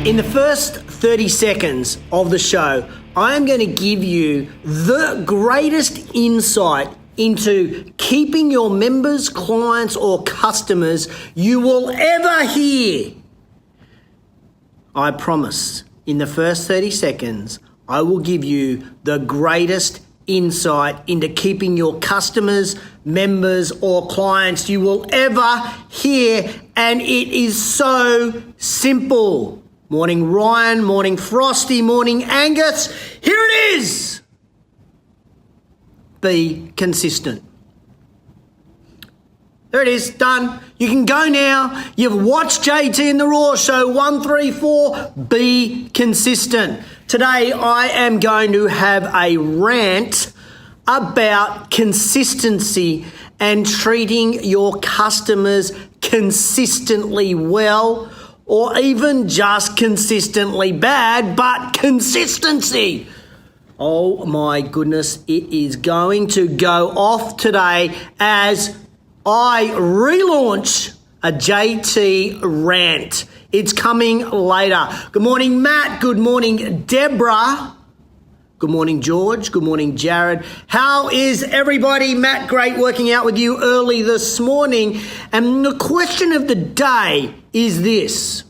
In the first 30 seconds of the show, I am going to give you the greatest insight into keeping your members, clients, or customers you will ever hear. I promise, in the first 30 seconds, I will give you the greatest insight into keeping your customers, members, or clients you will ever hear, and it is so simple. Morning Ryan, morning Frosty, morning Angus. Here it is. Be consistent. There it is, done. You can go now. You've watched JTInTheRaw show 134. Be consistent. Today I am going to have a rant about consistency and treating your customers consistently well, or even just consistently bad, but consistency. Oh my goodness, it is going to go off today as I relaunch a JT rant. It's coming later. Good morning, Matt. Good morning, Deborah. Good morning, George. Good morning, Jared. How is everybody? Matt, great working out with you early this morning. And the question of the day is this.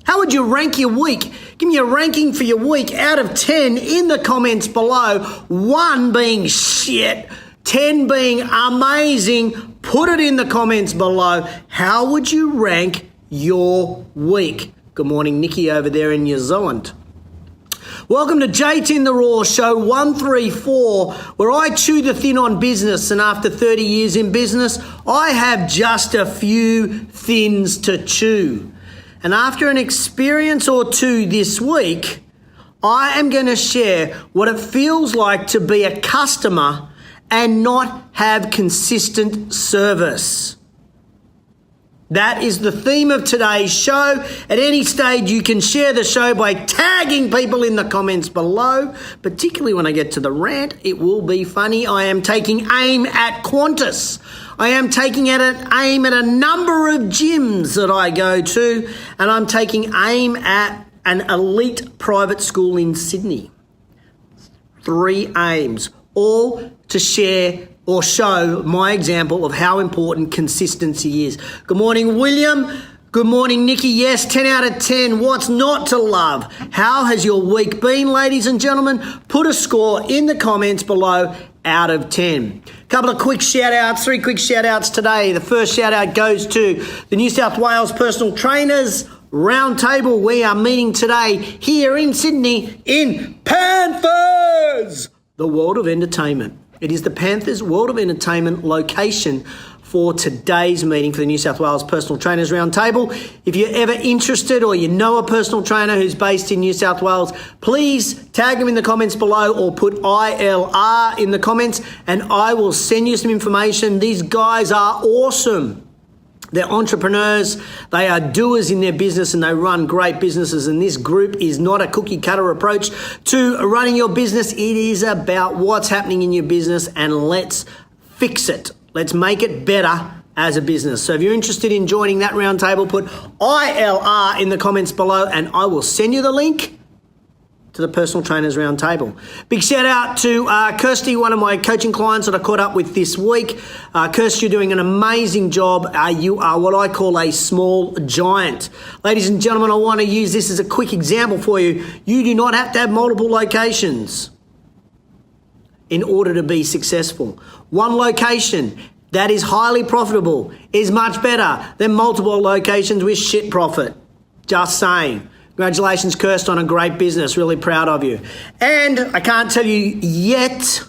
How would you rank your week? Give me a ranking for your week out of 10 in the comments below. 1 being shit, 10 being amazing. Put it in the comments below. How would you rank your week? Good morning, Nikki over there in New Zealand. Welcome to JTInTheRaw show 134, where I chew the thin on business, and after 30 years in business, I have just a few thins to chew. And after an experience or two this week, I am going to share what it feels like to be a customer and not have consistent service. That is the theme of today's show. At any stage, you can share the show by tagging people in the comments below, particularly when I get to the rant. It will be funny. I am taking aim at Qantas. I am taking aim at a number of gyms that I go to, and I'm taking aim at an elite private school in Sydney. 3 aims, all to share or show my example of how important consistency is. Good morning, William. Good morning, Nikki. Yes, 10 out of 10. What's not to love? How has your week been, ladies and gentlemen? Put a score in the comments below out of 10. Couple of quick shout outs, 3 quick shout outs today. The first shout out goes to the New South Wales Personal Trainers Roundtable. We are meeting today here in Sydney in Panthers, the world of entertainment. It is the Panthers World of Entertainment location for today's meeting for the New South Wales Personal Trainers Roundtable. If you're ever interested or you know a personal trainer who's based in New South Wales, please tag them in the comments below or put ILR in the comments and I will send you some information. These guys are awesome. They're entrepreneurs, they are doers in their business, and they run great businesses. And this group is not a cookie cutter approach to running your business. It is about what's happening in your business, and let's fix it. Let's make it better as a business. So if you're interested in joining that roundtable, put ILR in the comments below and I will send you the link to the Personal Trainers Roundtable. Big shout out to Kirsty, one of my coaching clients that I caught up with this week. Kirsty, you're doing an amazing job. You are what I call a small giant. Ladies and gentlemen, I want to use this as a quick example for you. You do not have to have multiple locations in order to be successful. One location that is highly profitable is much better than multiple locations with shit profit. Just saying. Congratulations, Kirst, on a great business. Really proud of you. And I can't tell you yet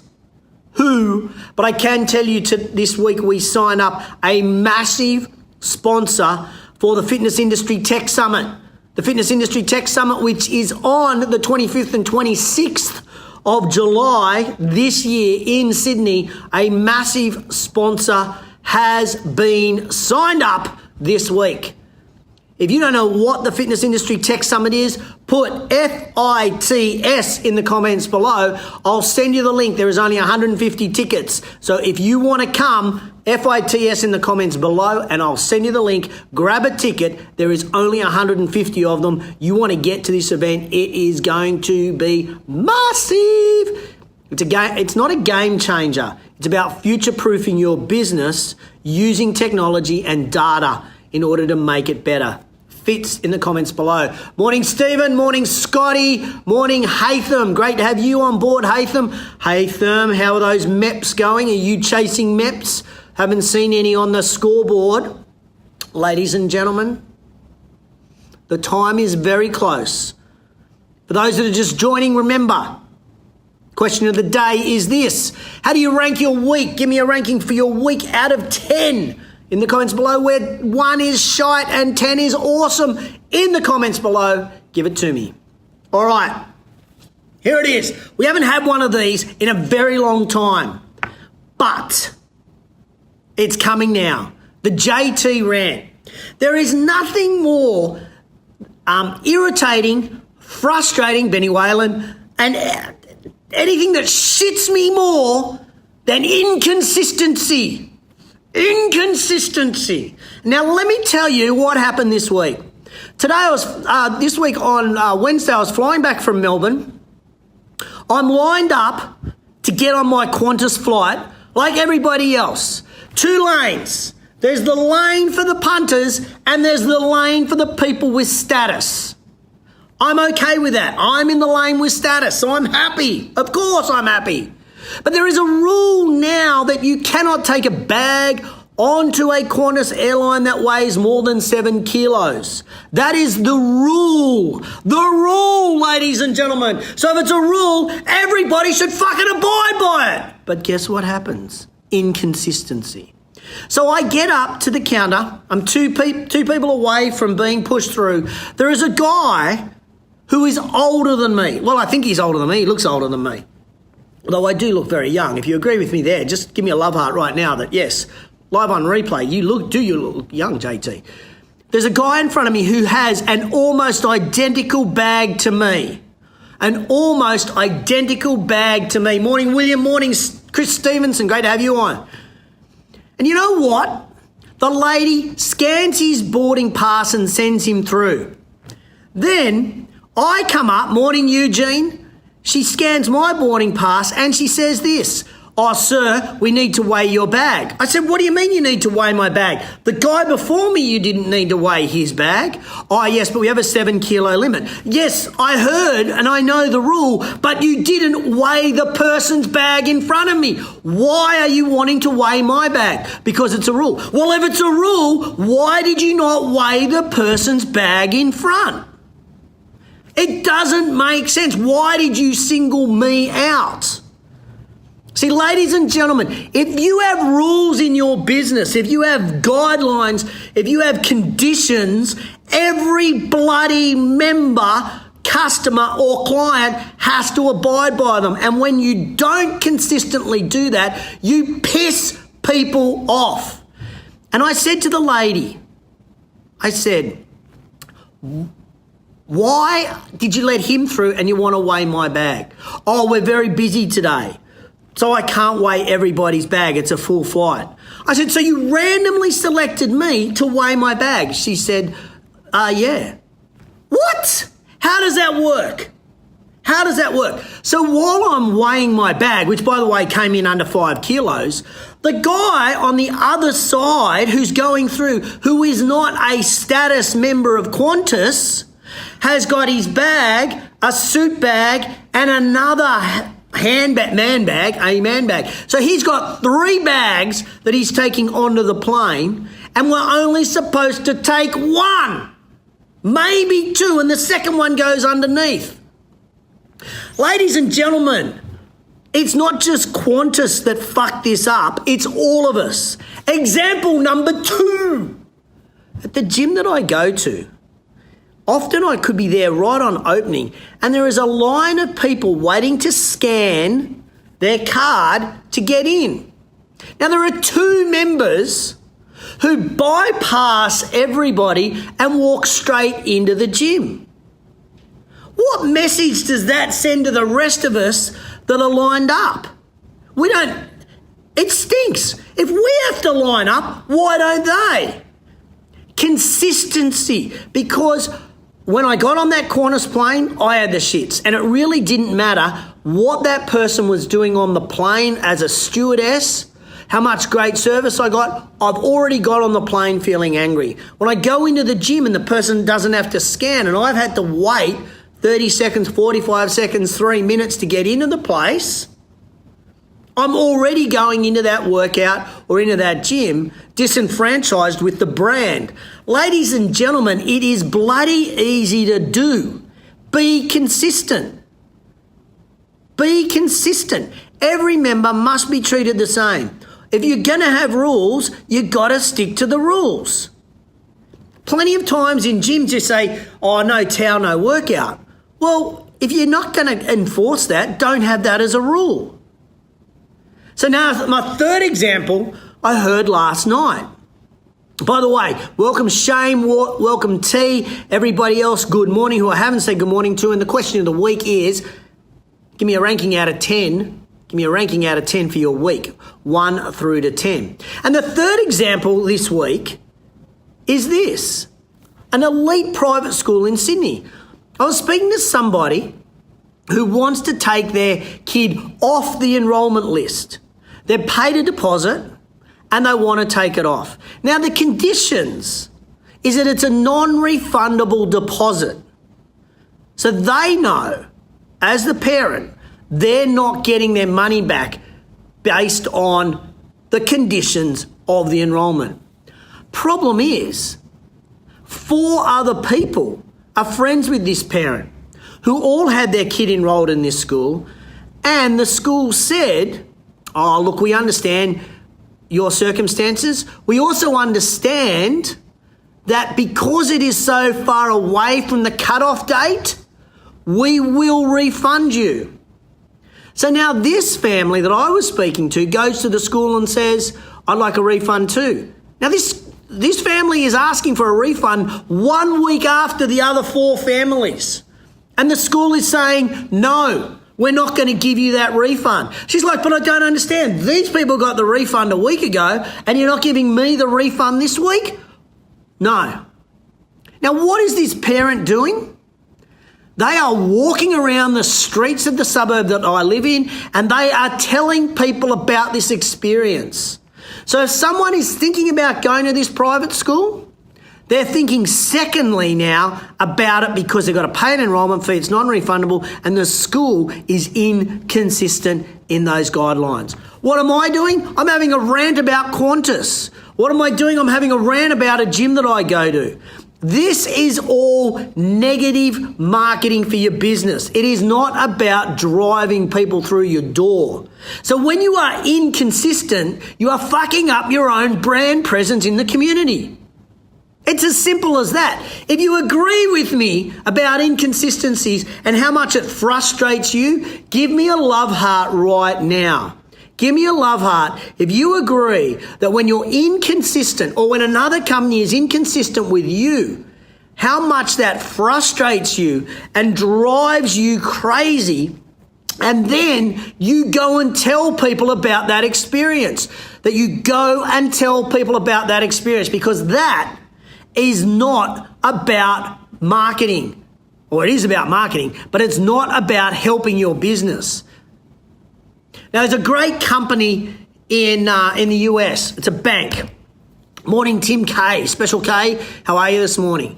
who, but I can tell you this week we sign up a massive sponsor for the Fitness Industry Tech Summit. The Fitness Industry Tech Summit, which is on the 25th and 26th of July this year in Sydney. A massive sponsor has been signed up this week. If you don't know what the Fitness Industry Tech Summit is, put FITS in the comments below. I'll send you the link. There is only 150 tickets. So if you want to come, FITS in the comments below, and I'll send you the link. Grab a ticket. There is only 150 of them. You want to get to this event. It is going to be massive. It's not a game changer. It's about future-proofing your business using technology and data in order to make it better. Fits in the comments below. Morning, Stephen. Morning, Scotty. Morning, Hatham. Great to have you on board, Hatham. Hatham, how are those MEPs going? Are you chasing MEPs? Haven't seen any on the scoreboard. Ladies and gentlemen, the time is very close. For those that are just joining, remember, question of the day is this. How do you rank your week? Give me a ranking for your week out of 10. In the comments below, where 1 is shite and 10 is awesome. In the comments below, give it to me. All right, here it is. We haven't had one of these in a very long time, but it's coming now. The JT rant. There is nothing more irritating, frustrating, Benny Whalen, and anything that shits me more than inconsistency. Inconsistency. Now, let me tell you what happened this week. This week on Wednesday, I was flying back from Melbourne. I'm lined up to get on my Qantas flight like everybody else. 2 lanes. There's the lane for the punters and there's the lane for the people with status. I'm okay with that. I'm in the lane with status, so I'm happy. Of course I'm happy. But there is a rule now that you cannot take a bag onto a Qantas airline that weighs more than 7 kilos. That is the rule. The rule, ladies and gentlemen. So if it's a rule, everybody should fucking abide by it. But guess what happens? Inconsistency. So I get up to the counter. I'm two people away from being pushed through. There is a guy who is older than me. Well, I think he's older than me. He looks older than me. Although I do look very young. If you agree with me there, just give me a love heart right now that, yes, live on replay, you look young, JT. There's a guy in front of me who has an almost identical bag to me. An almost identical bag to me. Morning, William. Morning, Chris Stevenson. Great to have you on. And you know what? The lady scans his boarding pass and sends him through. Then I come up, morning, Eugene. She scans my boarding pass and she says this, "Oh, sir, we need to weigh your bag." I said, "What do you mean you need to weigh my bag? The guy before me, you didn't need to weigh his bag." "Oh, yes, but we have a 7 kilo limit." "Yes, I heard and I know the rule, but you didn't weigh the person's bag in front of me. Why are you wanting to weigh my bag?" "Because it's a rule." "Well, if it's a rule, why did you not weigh the person's bag in front?" It doesn't make sense. Why did you single me out? See, ladies and gentlemen, if you have rules in your business, if you have guidelines, if you have conditions, every bloody member, customer or client has to abide by them. And when you don't consistently do that, you piss people off. And I said to the lady, I said, "Why did you let him through and you want to weigh my bag?" "Oh, we're very busy today, so I can't weigh everybody's bag. It's a full flight." I said, "So you randomly selected me to weigh my bag?" She said, "Yeah." What? How does that work? How does that work? So while I'm weighing my bag, which by the way came in under 5 kilos, the guy on the other side who's going through, who is not a status member of Qantas, has got his bag, a suit bag, and another man bag. So he's got 3 bags that he's taking onto the plane, and we're only supposed to take 1, maybe 2, and the second one goes underneath. Ladies and gentlemen, it's not just Qantas that fucked this up, it's all of us. Example number 2. At the gym that I go to, often I could be there right on opening and there is a line of people waiting to scan their card to get in. Now there are 2 members who bypass everybody and walk straight into the gym. What message does that send to the rest of us that are lined up? It stinks. If we have to line up, why don't they? Consistency, because when I got on that Qantas plane, I had the shits, and it really didn't matter what that person was doing on the plane as a stewardess, how much great service I got. I've already got on the plane feeling angry. When I go into the gym and the person doesn't have to scan and I've had to wait 30 seconds, 45 seconds, 3 minutes to get into the place, I'm already going into that workout or into that gym disenfranchised with the brand. Ladies and gentlemen, it is bloody easy to do. Be consistent. Be consistent. Every member must be treated the same. If you're going to have rules, you've got to stick to the rules. Plenty of times in gyms you say, oh, no towel, no workout. Well, if you're not going to enforce that, don't have that as a rule. So now my third example I heard last night. By the way, welcome Shane, welcome T, everybody else, good morning who I haven't said good morning to. And the question of the week is, give me a ranking out of 10. Give me a ranking out of 10 for your week, 1 through to 10. And the third example this week is this, an elite private school in Sydney. I was speaking to somebody who wants to take their kid off the enrolment list. They've paid a deposit and they want to take it off. Now, the conditions is that it's a non-refundable deposit. So they know, as the parent, they're not getting their money back based on the conditions of the enrolment. Problem is, 4 other people are friends with this parent who all had their kid enrolled in this school, and the school said, oh, look, we understand your circumstances. We also understand that because it is so far away from the cutoff date, we will refund you. So now this family that I was speaking to goes to the school and says, I'd like a refund too. Now this family is asking for a refund 1 week after the other 4 families. And the school is saying, no, we're not going to give you that refund. She's like, but I don't understand. These people got the refund a week ago and you're not giving me the refund this week? No. Now, what is this parent doing? They are walking around the streets of the suburb that I live in and they are telling people about this experience. So if someone is thinking about going to this private school, they're thinking secondly now about it because they've got to pay an enrolment fee, it's non-refundable, and the school is inconsistent in those guidelines. What am I doing? I'm having a rant about Qantas. What am I doing? I'm having a rant about a gym that I go to. This is all negative marketing for your business. It is not about driving people through your door. So when you are inconsistent, you are fucking up your own brand presence in the community. It's as simple as that. If you agree with me about inconsistencies and how much it frustrates you, give me a love heart right now. Give me a love heart if you agree that when you're inconsistent or when another company is inconsistent with you, how much that frustrates you and drives you crazy. And then you go and tell people about that experience. That you go and tell people about that experience, because that is not about marketing, or it is about marketing, but it's not about helping your business. Now, there's a great company in the US. It's a bank. Morning, Tim K, Special K. How are you this morning?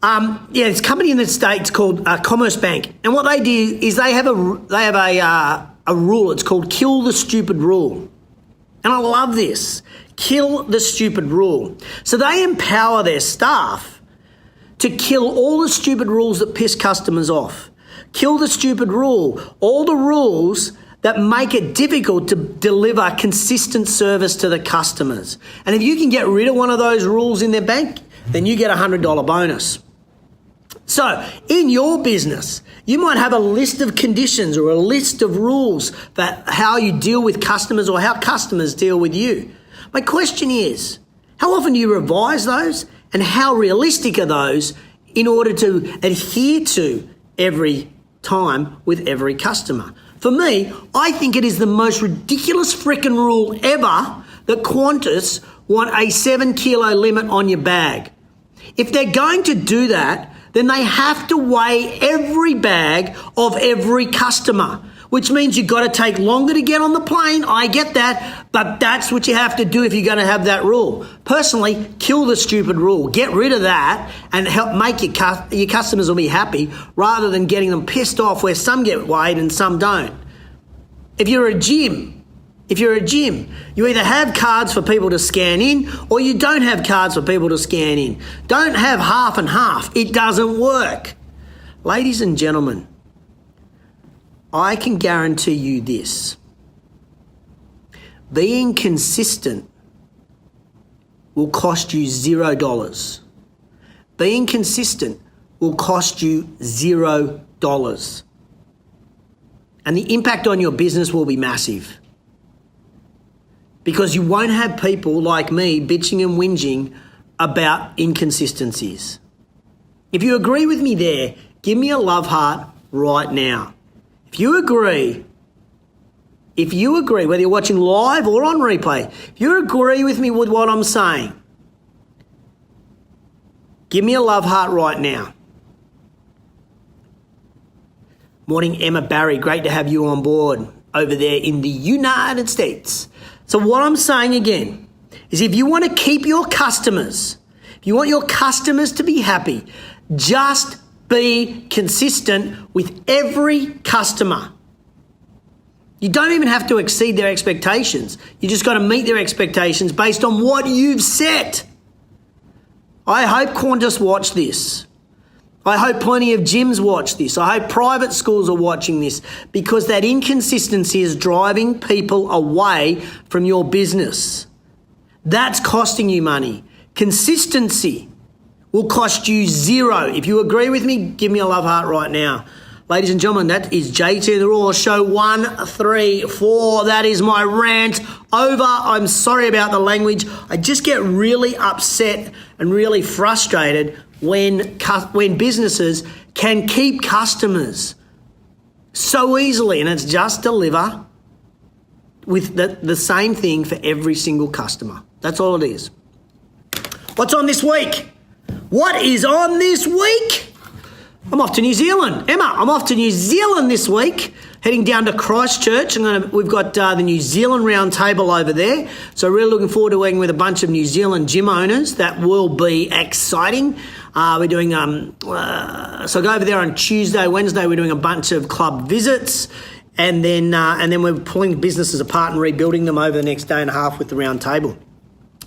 It's a company in the States called Commerce Bank, and what they do is they have a rule. It's called Kill the Stupid Rule, and I love this. Kill the stupid rule. So they empower their staff to kill all the stupid rules that piss customers off. Kill the stupid rule. All the rules that make it difficult to deliver consistent service to the customers. And if you can get rid of one of those rules in their bank, then you get a $100 bonus. So in your business, you might have a list of conditions or a list of rules that how you deal with customers or how customers deal with you. My question is, how often do you revise those, and how realistic are those in order to adhere to every time with every customer? For me, I think it is the most ridiculous frickin' rule ever that Qantas want a 7 kilo limit on your bag. If they're going to do that, then they have to weigh every bag of every customer, which means you've got to take longer to get on the plane. I get that, but that's what you have to do if you're going to have that rule. Personally, kill the stupid rule. Get rid of that and help make your customers will be happy rather than getting them pissed off where some get weighed and some don't. If you're a gym, you either have cards for people to scan in or you don't have cards for people to scan in. Don't have half and half. It doesn't work. Ladies and gentlemen, I can guarantee you this. Being consistent will cost you $0. Being consistent will cost you $0. And the impact on your business will be massive. Because you won't have people like me bitching and whinging about inconsistencies. If you agree with me there, give me a love heart right now. If you agree, whether you're watching live or on replay, if you agree with me with what I'm saying, give me a love heart right now. Morning, Emma Barry. Great to have you on board over there in the United States. So what I'm saying again is if you want to keep your customers, if you want your customers to be happy, just be consistent with every customer. You don't even have to exceed their expectations. You just got to meet their expectations based on what you've set. I hope Qantas watch this. I hope plenty of gyms watch this. I hope private schools are watching this because that inconsistency is driving people away from your business. That's costing you money. Consistency will cost you $0. If you agree with me, give me a love heart right now. Ladies and gentlemen, that is JTInTheRaw, show 134. That is my rant over. I'm sorry about the language. I just get really upset and really frustrated when businesses can keep customers so easily, and it's just deliver with the same thing for every single customer. That's all it is. What's on this week? What is on this week? I'm off to New Zealand. Emma, I'm off to New Zealand this week, heading down to Christchurch. We've got the New Zealand round table over there. So really looking forward to working with a bunch of New Zealand gym owners. That will be exciting. We're doing, so go over there on Tuesday, Wednesday, we're doing a bunch of club visits. And then we're pulling businesses apart and rebuilding them over the next day and a half with the round table.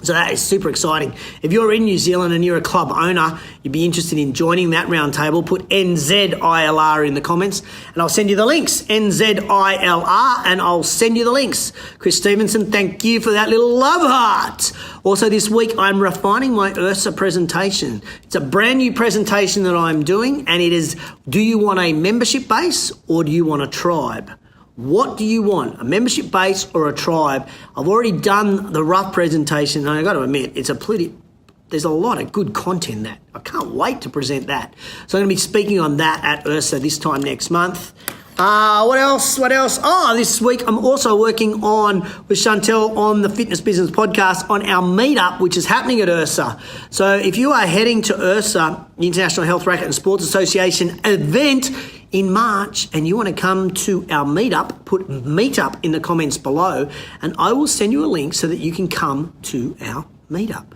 So that is super exciting. If you're in New Zealand and you're a club owner, you'd be interested in joining that round table, put NZILR in the comments and I'll send you the links, NZILR, and I'll send you the links. Chris Stevenson, thank you for that little love heart. Also this week, I'm refining my URSA presentation. It's a brand new presentation that I'm doing and it is, do you want a membership base or do you want a tribe? What do you want, a membership base or a tribe? I've already done the rough presentation and I've got to admit, there's a lot of good content that I can't wait to present that. So I'm going to be speaking on that at URSA this time next month. What else? This week I'm also working with Chantel on the Fitness Business Podcast on our meetup, which is happening at URSA. So if you are heading to URSA, the International Health, Racquet and Sports Association event in March, and you want to come to our meetup, put meetup in the comments below, and I will send you a link so that you can come to our meetup.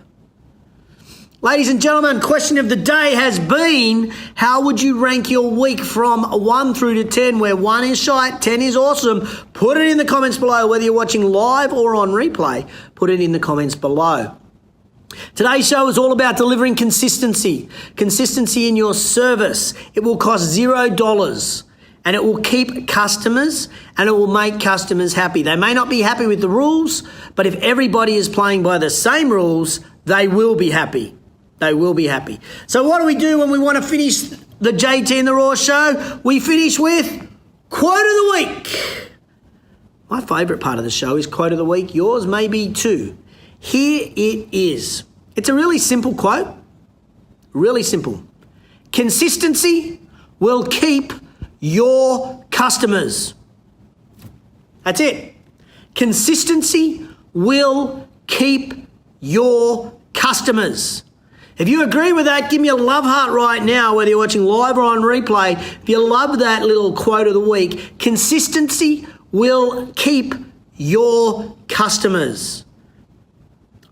Ladies and gentlemen, question of the day has been, how would you rank your week from 1 through to 10, where 1 is shite, 10 is awesome? Put it in the comments below, whether you're watching live or on replay, put it in the comments below. Today's show is all about delivering consistency in your service. It will cost $0 and it will keep customers and it will make customers happy. They may not be happy with the rules, but if everybody is playing by the same rules, they will be happy. They will be happy. So what do we do when we want to finish the JTInTheRaw show? We finish with quote of the week. My favourite part of the show is quote of the week. Yours may be too. Here it is. It's a really simple quote. Really simple. Consistency will keep your customers. That's it. Consistency will keep your customers. If you agree with that, give me a love heart right now, whether you're watching live or on replay. If you love that little quote of the week, consistency will keep your customers.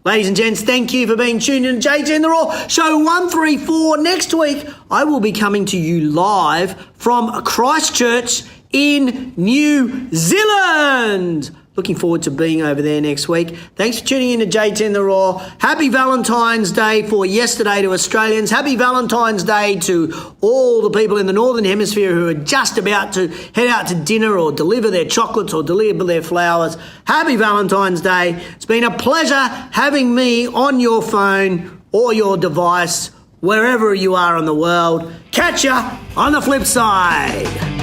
Ladies and gents, thank you for being tuned in to JTInTheRaw, show 134. Next week, I will be coming to you live from Christchurch in New Zealand. Looking forward to being over there next week. Thanks for tuning in to JTInTheRaw. Happy Valentine's Day for yesterday to Australians. Happy Valentine's Day to all the people in the Northern Hemisphere who are just about to head out to dinner or deliver their chocolates or deliver their flowers. Happy Valentine's Day. It's been a pleasure having me on your phone or your device, wherever you are in the world. Catch ya on the flip side.